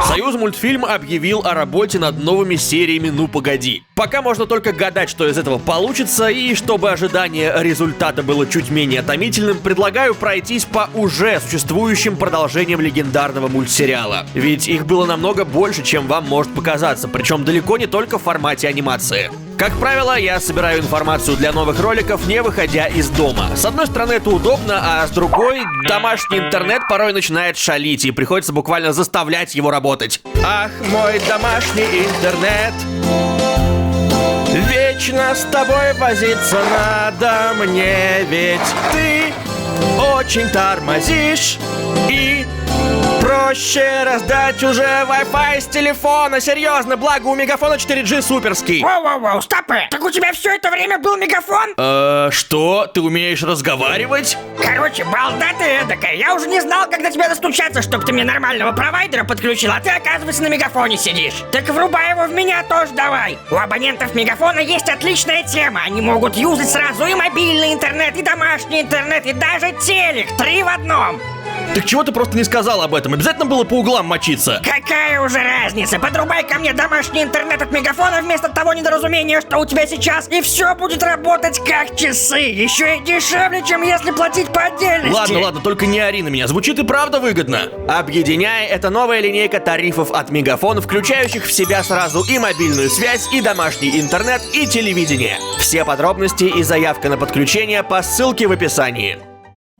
Союзмультфильм объявил о работе над новыми сериями «Ну погоди». Пока можно только гадать, что из этого получится, и чтобы ожидание результата было чуть менее томительным, предлагаю пройтись по уже существующим продолжениям легендарного мультсериала. Ведь их было намного больше, чем вам может показаться, причем далеко не только в формате анимации. Как правило, я собираю информацию для новых роликов, не выходя из дома. С одной стороны, это удобно, а с другой, домашний интернет порой начинает шалить, и приходится буквально заставлять его работать. Ах, мой домашний интернет, вечно с тобой возиться надо мне, ведь ты очень тормозишь, и проще раздать уже Wi-Fi с телефона. Серьезно, благо у Мегафона 4G суперский. Воу-воу-воу, стопы! Так у тебя все это время был Мегафон? Что? Ты умеешь разговаривать? Короче, балда ты эдакая. Я уже не знал, как до тебя достучаться, чтобы ты мне нормального провайдера подключил, а ты, оказывается, на Мегафоне сидишь. Так врубай его в меня тоже давай. У абонентов Мегафона есть отличная тема. Они могут юзать сразу и мобильный интернет, и домашний интернет, и даже телек. 3 в одном. Так чего ты просто не сказал об этом? Обязательно было по углам мочиться? Какая уже разница? Подрубай ко мне домашний интернет от Мегафона вместо того недоразумения, что у тебя сейчас, и все будет работать как часы. Еще и дешевле, чем если платить по отдельности. Ладно, только не ори на меня. Звучит и правда выгодно. Объединяя, это новая линейка тарифов от Мегафон, включающих в себя сразу и мобильную связь, и домашний интернет, и телевидение. Все подробности и заявка на подключение по ссылке в описании.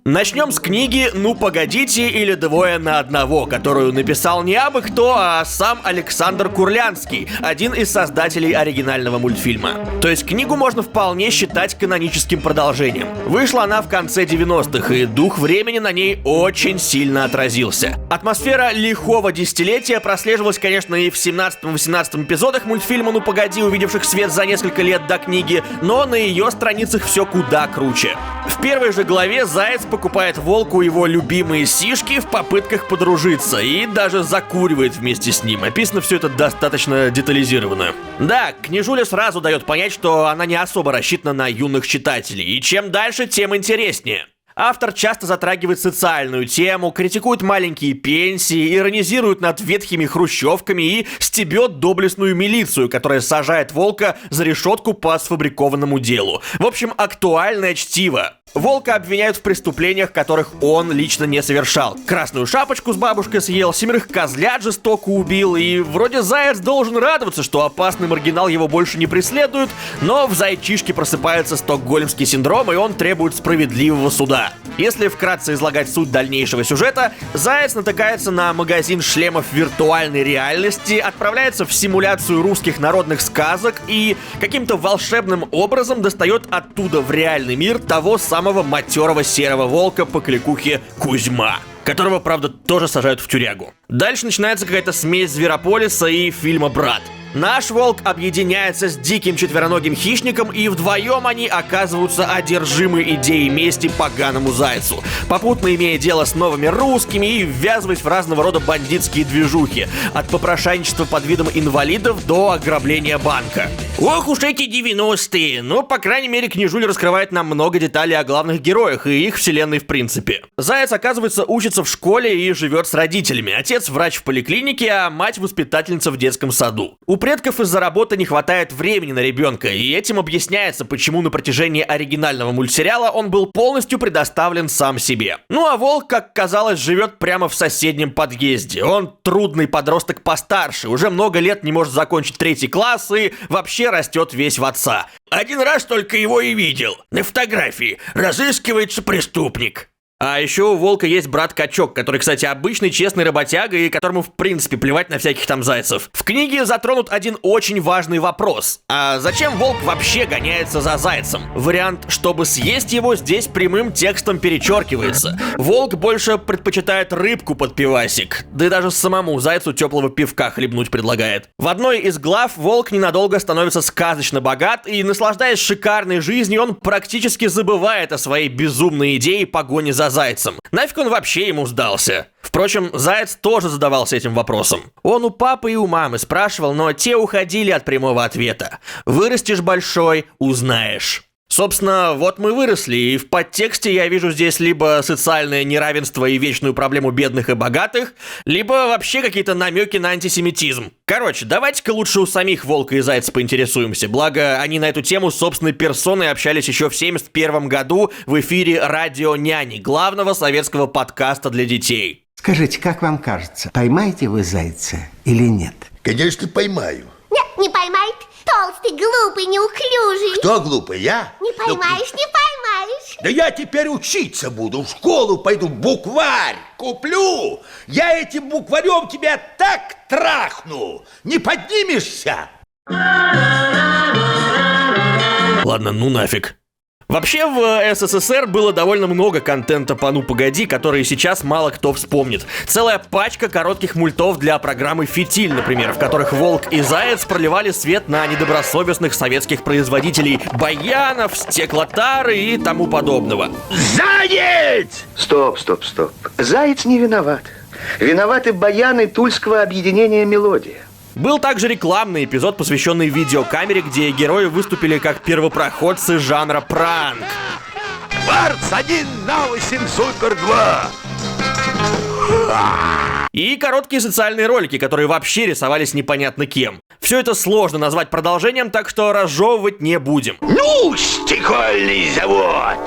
Начнем с книги «Ну погодите» или «Двое на одного», которую написал не абы кто, а сам Александр Курлянский, один из создателей оригинального мультфильма. То есть книгу можно вполне считать каноническим продолжением. Вышла она в конце 90-х, и дух времени на ней очень сильно отразился. Атмосфера лихого десятилетия прослеживалась, конечно, и в 17-18 эпизодах мультфильма «Ну погоди», увидевших свет за несколько лет до книги, но на ее страницах все куда круче. В первой же главе Заяц покупает волку его любимые сишки в попытках подружиться и даже закуривает вместе с ним. Описано все это достаточно детализированно. Да, книжуля сразу дает понять, что она не особо рассчитана на юных читателей, и чем дальше, тем интереснее. Автор часто затрагивает социальную тему, критикует маленькие пенсии, иронизирует над ветхими хрущевками и стебет доблестную милицию, которая сажает волка за решетку по сфабрикованному делу. В общем, актуальное чтиво. Волка обвиняют в преступлениях, которых он лично не совершал. Красную шапочку с бабушкой съел, 7 козлят жестоко убил, и вроде Заяц должен радоваться, что опасный маргинал его больше не преследует, но в зайчишке просыпается стокгольмский синдром, и он требует справедливого суда. Если вкратце излагать суть дальнейшего сюжета, Заяц натыкается на магазин шлемов виртуальной реальности, отправляется в симуляцию русских народных сказок и каким-то волшебным образом достает оттуда в реальный мир того самого матерого серого волка по кликухе Кузьма, которого, правда, тоже сажают в тюрягу. Дальше начинается какая-то смесь Зверополиса и фильма «Брат». Наш волк объединяется с диким четвероногим хищником, и вдвоем они оказываются одержимы идеей мести поганому зайцу, попутно имея дело с новыми русскими и ввязываясь в разного рода бандитские движухи, от попрошайничества под видом инвалидов до ограбления банка. Ох уж эти 90-е! Ну, по крайней мере, книжуля раскрывает нам много деталей о главных героях и их вселенной в принципе. Заяц, оказывается, учится в школе и живет с родителями. Отец врач в поликлинике, а мать воспитательница в детском саду. У предков из-за работы не хватает времени на ребенка, и этим объясняется, почему на протяжении оригинального мультсериала он был полностью предоставлен сам себе. Ну а волк, как казалось, живет прямо в соседнем подъезде. Он трудный подросток постарше, уже много лет не может закончить 3 класс и вообще растет весь в отца. Один раз только его и видел. На фотографии разыскивается преступник. А еще у волка есть брат-качок, который, кстати, обычный честный работяга и которому в принципе плевать на всяких там зайцев. В книге затронут один очень важный вопрос. А зачем волк вообще гоняется за зайцем? Вариант, чтобы съесть его, здесь прямым текстом перечеркивается. Волк больше предпочитает рыбку под пивасик. Да и даже самому зайцу теплого пивка хлебнуть предлагает. В одной из глав волк ненадолго становится сказочно богат, и, наслаждаясь шикарной жизнью, он практически забывает о своей безумной идее погони за зайцем. Нафиг он вообще ему сдался? Впрочем, Заяц тоже задавался этим вопросом. Он у папы и у мамы спрашивал, но те уходили от прямого ответа. Вырастешь большой — узнаешь. Собственно, вот мы выросли, и в подтексте я вижу здесь либо социальное неравенство и вечную проблему бедных и богатых, либо вообще какие-то намеки на антисемитизм. Короче, давайте-ка лучше у самих Волка и Зайца поинтересуемся, благо они на эту тему с собственной персоной общались еще в 1971 году в эфире «Радио Няни», главного советского подкаста для детей. Скажите, как вам кажется, поймаете вы зайца или нет? Конечно, поймаю. Нет, не поймает. Толстый, глупый, неуклюжий. Кто глупый, я? Не поймаешь, не поймаешь. Да я теперь учиться буду, в школу пойду, букварь куплю. Я этим букварем тебя так трахну, не поднимешься. Ладно, ну нафиг. Вообще в СССР было довольно много контента по «Ну погоди», который сейчас мало кто вспомнит. Целая пачка коротких мультов для программы «Фитиль», например, в которых Волк и Заяц проливали свет на недобросовестных советских производителей баянов, стеклотары и тому подобного. Заяц! Стоп. Заяц не виноват. Виноваты баяны Тульского объединения «Мелодия». Был также рекламный эпизод, посвященный видеокамере, где герои выступили как первопроходцы жанра пранк. Кварц 1 на 8 Супер 2. И короткие социальные ролики, которые вообще рисовались непонятно кем. Все это сложно назвать продолжением, так что разжевывать не будем. Ну, стекольный завод!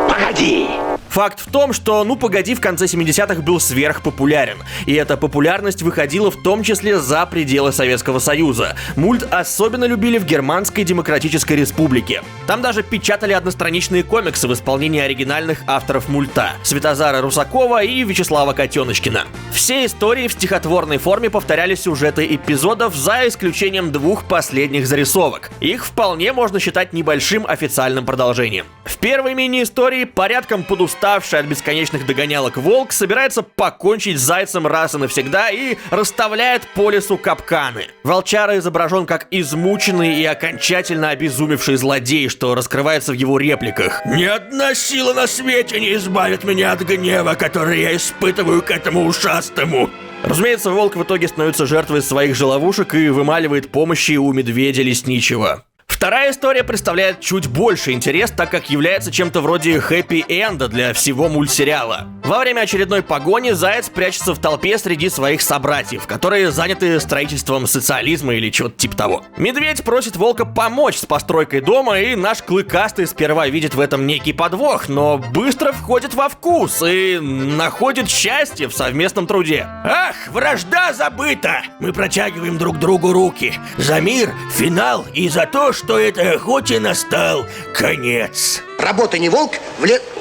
Погоди! Факт в том, что «Ну погоди» в конце 70-х был сверхпопулярен. И эта популярность выходила в том числе за пределы Советского Союза. Мульт особенно любили в Германской Демократической Республике. Там даже печатали одностраничные комиксы в исполнении оригинальных авторов мульта — Светозара Русакова и Вячеслава Котеночкина. Все истории в стихотворной форме повторяли сюжеты эпизодов, за исключением 2 последних зарисовок. Их вполне можно считать небольшим официальным продолжением. В первой мини-истории порядком подуставший от бесконечных догонялок Волк собирается покончить с Зайцем раз и навсегда и расставляет по лесу капканы. Волчара изображен как измученный и окончательно обезумевший злодей, что раскрывается в его репликах. Ни одна сила на свете не избавит меня от гнева, который я испытываю к этому ушастому. Разумеется, Волк в итоге становится жертвой своих же ловушек и вымаливает помощи у медведя лесничего. Вторая история представляет чуть больше интерес, так как является чем-то вроде хэппи-энда для всего мультсериала. Во время очередной погони Заяц прячется в толпе среди своих собратьев, которые заняты строительством социализма или чего-то типа того. Медведь просит Волка помочь с постройкой дома, и наш Клыкастый сперва видит в этом некий подвох, но быстро входит во вкус и находит счастье в совместном труде. Ах, вражда забыта! Мы протягиваем друг другу руки. За мир, финал и за то, что этой охоте настал конец. Работа не волк,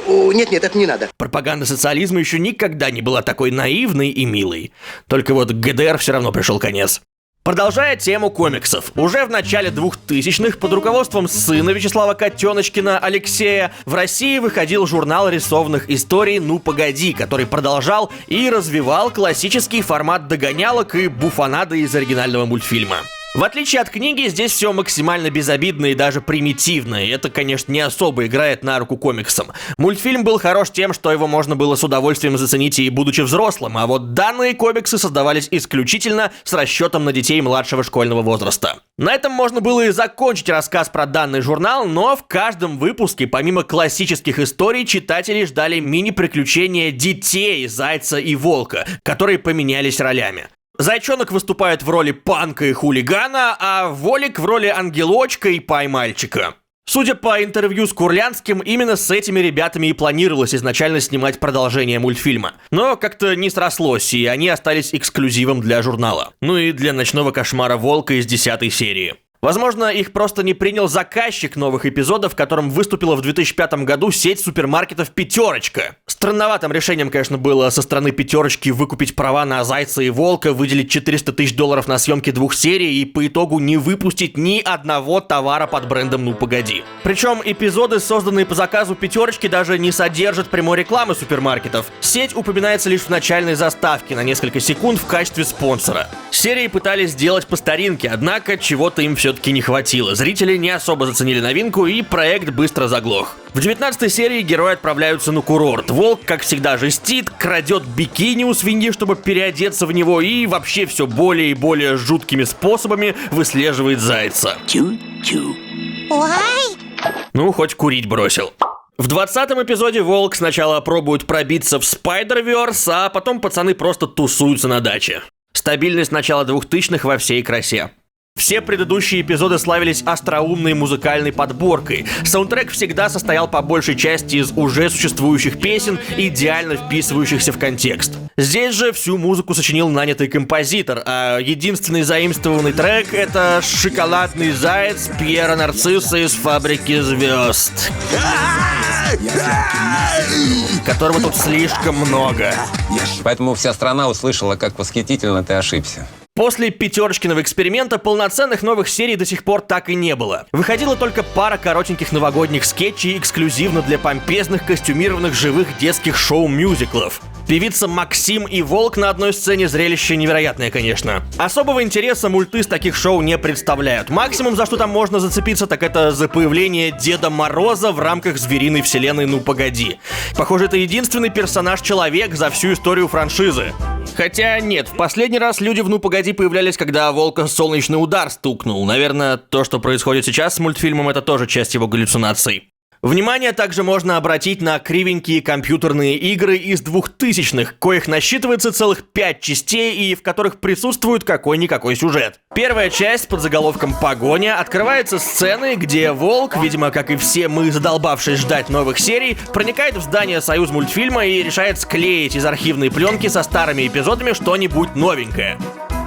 Нет, это не надо. Пропаганда социализма еще никогда не была такой наивной и милой. Только вот ГДР все равно пришел конец. Продолжая тему комиксов, уже в начале 2000-х под руководством сына Вячеслава Котеночкина, Алексея, в России выходил журнал рисованных историй «Ну погоди», который продолжал и развивал классический формат догонялок и буфонады из оригинального мультфильма. В отличие от книги, здесь все максимально безобидно и даже примитивно, и это, конечно, не особо играет на руку комиксам. Мультфильм был хорош тем, что его можно было с удовольствием заценить и будучи взрослым, а вот данные комиксы создавались исключительно с расчетом на детей младшего школьного возраста. На этом можно было и закончить рассказ про данный журнал, но в каждом выпуске, помимо классических историй, читатели ждали мини-приключения детей Зайца и Волка, которые поменялись ролями. Зайчонок выступает в роли панка и хулигана, а Волик в роли ангелочка и поймальчика. Судя по интервью с Курлянским, именно с этими ребятами и планировалось изначально снимать продолжение мультфильма. Но как-то не срослось, и они остались эксклюзивом для журнала. Ну и для ночного кошмара Волка из 10-й серии. Возможно, их просто не принял заказчик новых эпизодов, в котором выступила в 2005 году сеть супермаркетов «Пятерочка». Странноватым решением, конечно, было со стороны «Пятерочки» выкупить права на Зайца и Волка, выделить $400 тысяч на съемки 2 серий и по итогу не выпустить ни одного товара под брендом «Ну погоди». Причем эпизоды, созданные по заказу «Пятерочки», даже не содержат прямой рекламы супермаркетов. Сеть упоминается лишь в начальной заставке на несколько секунд в качестве спонсора. Серии пытались сделать по старинке, однако чего-то им все-таки не хватило. Зрители не особо заценили новинку, и проект быстро заглох. В 19-й серии герои отправляются на курорт. Волк, как всегда, жестит, крадет бикини у свиньи, чтобы переодеться в него, и вообще все более и более жуткими способами выслеживает Зайца. Ой, Ну, хоть курить бросил. В 20-м эпизоде Волк сначала пробует пробиться в Spider-Verse, а потом пацаны просто тусуются на даче. Стабильность начала 2000-х во всей красе. Все предыдущие эпизоды славились остроумной музыкальной подборкой. Саундтрек всегда состоял по большей части из уже существующих песен, идеально вписывающихся в контекст. Здесь же всю музыку сочинил нанятый композитор, а единственный заимствованный трек — это «Шоколадный заяц» Пьера Нарцисса из «Фабрики звезд», которого тут слишком много. Поэтому вся страна услышала, как восхитительно ты ошибся. После Пятерочкиного эксперимента полноценных новых серий до сих пор так и не было. Выходила только пара коротеньких новогодних скетчей эксклюзивно для помпезных костюмированных живых детских шоу-мюзиклов. Певица Максим и Волк на одной сцене — зрелище невероятное, конечно. Особого интереса мульты с таких шоу не представляют. Максимум, за что там можно зацепиться, так это за появление Деда Мороза в рамках звериной вселенной «Ну погоди». Похоже, это единственный персонаж-человек за всю историю франшизы. Хотя нет, в последний раз люди в «Ну погоди» появлялись, когда Волка солнечный удар стукнул. Наверное, то, что происходит сейчас с мультфильмом, это тоже часть его галлюцинаций. Внимание также можно обратить на кривенькие компьютерные игры из 2000-х, коих насчитывается целых 5 частей и в которых присутствует какой-никакой сюжет. Первая часть под заголовком «Погоня» открывается сценой, где Волк, видимо, как и все мы, задолбавшись ждать новых серий, проникает в здание Союзмультфильма и решает склеить из архивной пленки со старыми эпизодами что-нибудь новенькое.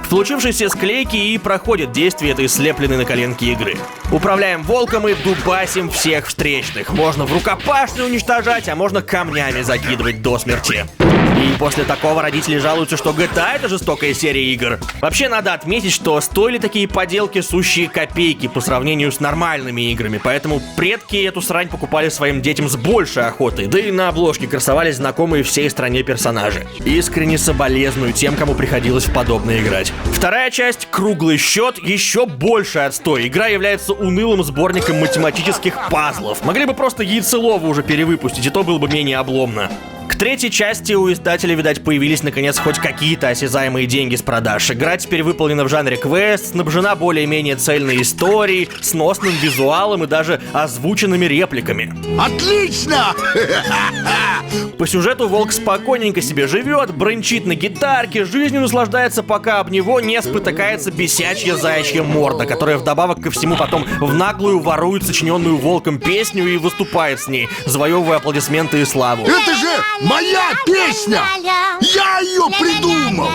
В получившейся склейке и проходит действие этой слепленной на коленке игры. Управляем Волком и дубасим всех встречных. Можно в рукопашную уничтожать, а можно камнями закидывать до смерти. И после такого родители жалуются, что GTA — это жестокая серия игр. Вообще надо отметить, что стоили такие поделки сущие копейки по сравнению с нормальными играми, поэтому предки эту срань покупали своим детям с большей охотой, да и на обложке красовались знакомые всей стране персонажи. Искренне соболезную тем, кому приходилось в подобное играть. Вторая часть — «Круглый счет», еще больше отстой. Игра является унылым сборником математических пазлов. Могли бы просто Яйцелова уже перевыпустить, и то было бы менее обломно. К третьей части у издателя, видать, появились наконец хоть какие-то осязаемые деньги с продаж. Игра теперь выполнена в жанре квест, снабжена более-менее цельной историей, сносным визуалом и даже озвученными репликами. Отлично! По сюжету Волк спокойненько себе живет, бренчит на гитарке, жизнью наслаждается, пока об него не спотыкается бесячья заячья морда, которая вдобавок ко всему потом в наглую ворует сочиненную Волком песню и выступает с ней, завоевывая аплодисменты и славу. Это же моя песня! Я ее придумал!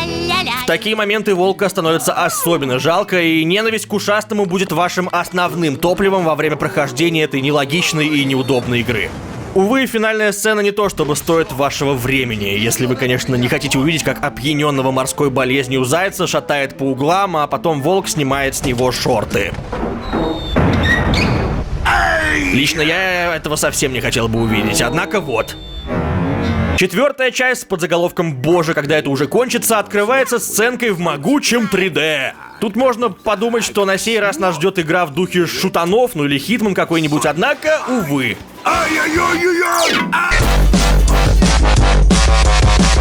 В такие моменты Волка становится особенно жалко, и ненависть к ушастому будет вашим основным топливом во время прохождения этой нелогичной и неудобной игры. Увы, финальная сцена не то чтобы стоит вашего времени, если вы, конечно, не хотите увидеть, как опьяненного морской болезнью зайца шатает по углам, а потом Волк снимает с него шорты. Лично я этого совсем не хотел бы увидеть, однако вот. Четвертая часть с подзаголовком «Боже, когда это уже кончится» открывается сценкой в могучем 3D. Тут можно подумать, что на сей раз нас ждет игра в духе шутанов, ну или Хитман какой-нибудь, однако, увы.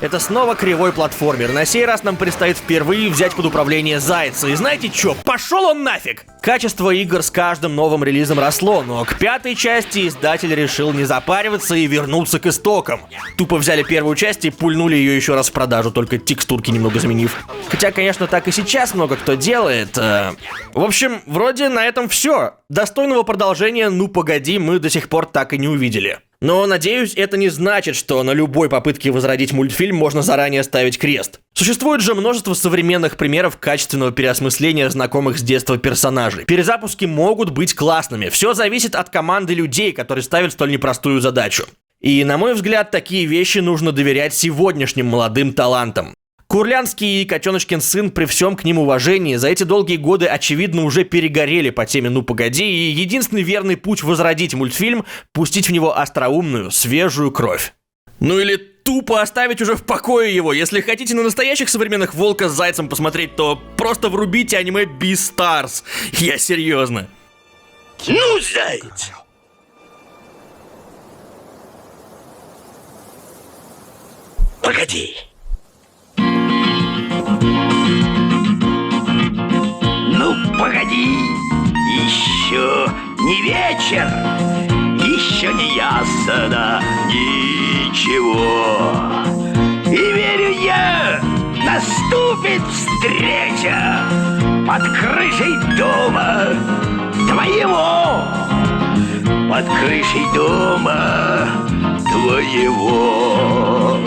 Это снова кривой платформер. На сей раз нам предстоит впервые взять под управление зайца. И знаете что? Пошел он нафиг! Качество игр с каждым новым релизом росло, но к пятой части издатель решил не запариваться и вернуться к истокам. Тупо взяли первую часть и пульнули ее еще раз в продажу, только текстурки немного заменив. Хотя, конечно, так и сейчас много кто делает. В общем, вроде на этом все. Достойного продолжения «Ну погоди» мы до сих пор так и не увидели. Но, надеюсь, это не значит, что на любой попытке возродить мультфильм можно заранее ставить крест. Существует же множество современных примеров качественного переосмысления знакомых с детства персонажей. Перезапуски могут быть классными. Все зависит от команды людей, которые ставят столь непростую задачу. И, на мой взгляд, такие вещи нужно доверять сегодняшним молодым талантам. Курлянский и Котеночкин сын, при всем к ним уважении, за эти долгие годы, очевидно, уже перегорели по теме «Ну погоди», и единственный верный путь возродить мультфильм — пустить в него остроумную, свежую кровь. Ну или тупо оставить уже в покое его. Если хотите на настоящих современных Волка с Зайцем посмотреть, то просто врубите аниме Beastars. Я серьезно. Ну, заяц! Погоди. Ну, погоди, еще не вечер, еще не ясно ничего. И верю я, наступит встреча под крышей дома твоего, под крышей дома твоего.